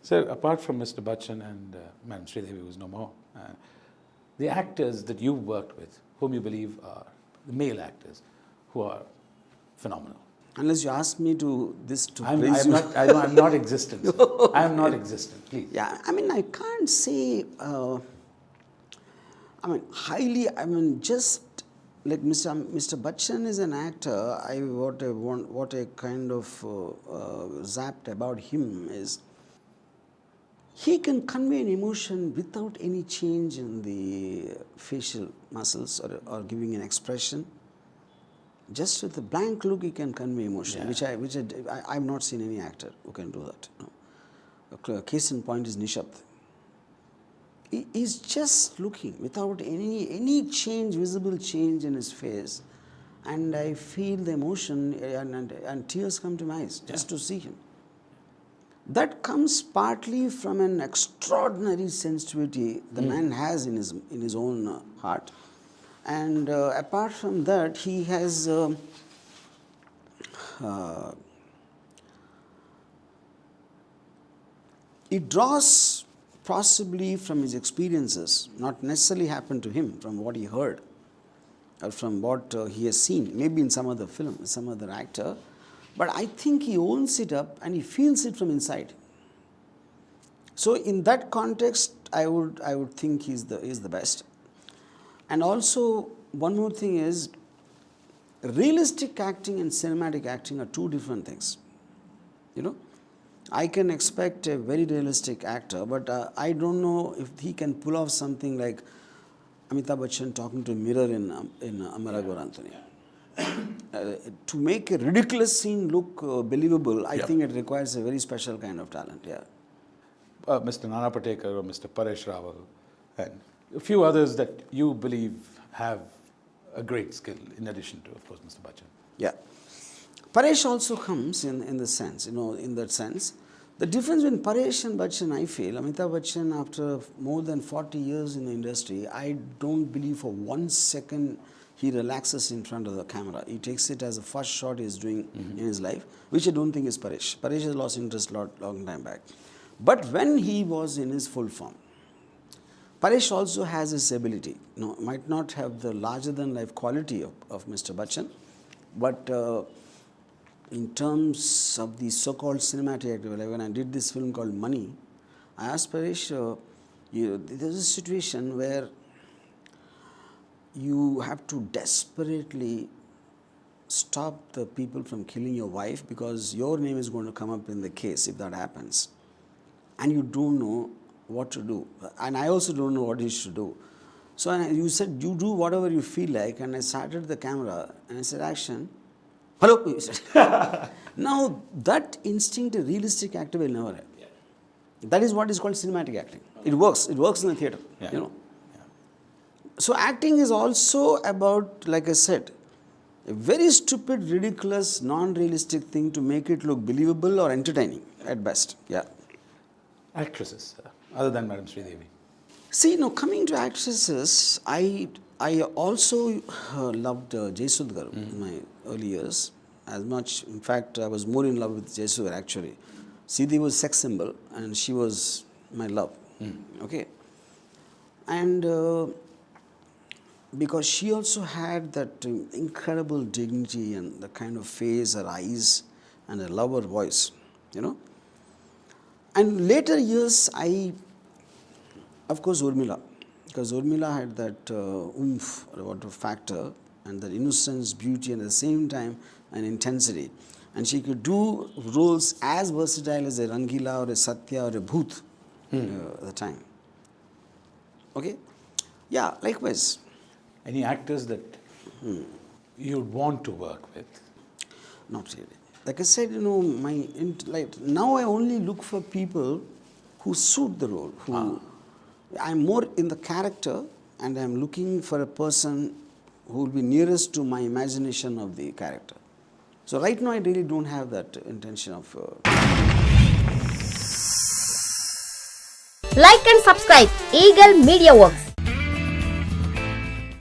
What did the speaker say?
So apart from Mr. Bachchan and Madam Sridevi, who's no more, the actors that you've worked with, whom you believe are the male actors, who are phenomenal. Unless you ask me to I'm praise you. not, I'm not existent. I am not existent, please. Yeah, I mean, I can't say, just like Mr. Bachchan is an actor. What I kind of zapped about him is he can convey an emotion without any change in the facial muscles or giving an expression. Just with a blank look, he can convey emotion, which I've not seen any actor who can do that. No. A case in point is Nishabt. He's just looking without any change, visible change in his face, and I feel the emotion and tears come to my eyes just to see him. That comes partly from an extraordinary sensitivity the man has in his own heart. And apart from that, he has it draws possibly from his experiences, not necessarily happened to him, from what he heard or from what he has seen, maybe in some other film, some other actor. But I think he owns it up and he feels it from inside. So in that context, I would think he's the best. And also, one more thing is, realistic acting and cinematic acting are two different things. You know, I can expect a very realistic actor, but I don't know if he can pull off something like Amitabh Bachchan talking to a mirror in Amara Gaur Anthony. To make a ridiculous scene look believable, I think it requires a very special kind of talent. Yeah. Mr. Nana Patekar or Mr. Paresh Rawal and a few others that you believe have a great skill in addition to, of course, Mr. Bachchan. Yeah. Paresh also comes in the sense, in that sense. The difference between Paresh and Bachchan, I feel, Amitabh Bachchan, after more than 40 years in the industry, I don't believe for 1 second he relaxes in front of the camera. He takes it as the first shot he's doing in his life, which I don't think is Paresh. Paresh has lost interest long time back. But when he was in his full form, Paresh also has this ability, might not have the larger-than-life quality of Mr. Bachchan, but in terms of the so-called cinematic actor, like when I did this film called Money, I asked Paresh, there's a situation where you have to desperately stop the people from killing your wife because your name is going to come up in the case if that happens. And you don't know what to do. And I also don't know what he should do. So you said, you do whatever you feel like. And I started the camera and I said, action. Hello, he said. Now, that instinct a realistic actor will never have. Yeah. That is what is called cinematic acting. Okay. It works. It works in the theatre, So acting is also about, like I said, a very stupid, ridiculous, non-realistic thing to make it look believable or entertaining at best. Yeah. Actresses, other than Madam Sridevi? See, coming to actresses, I also loved Jaisud Garu in my early years as much. In fact, I was more in love with Jaisud actually. Sridevi was sex symbol and she was my love. Okay. And because she also had that incredible dignity and the kind of face, her eyes, and her lover voice, And later years, of course, Urmila, because Urmila had that oomph or factor and that innocence, beauty, and at the same time, an intensity. And she could do roles as versatile as a Rangila or a Satya or a Bhoot at the time. Okay? Yeah, likewise. Any actors that you'd want to work with? Not really. Like I said, now I only look for people who suit the role. I'm more in the character and I'm looking for a person who will be nearest to my imagination of the character. So right now I really don't have that intention of... Like and subscribe Eagle Media Works.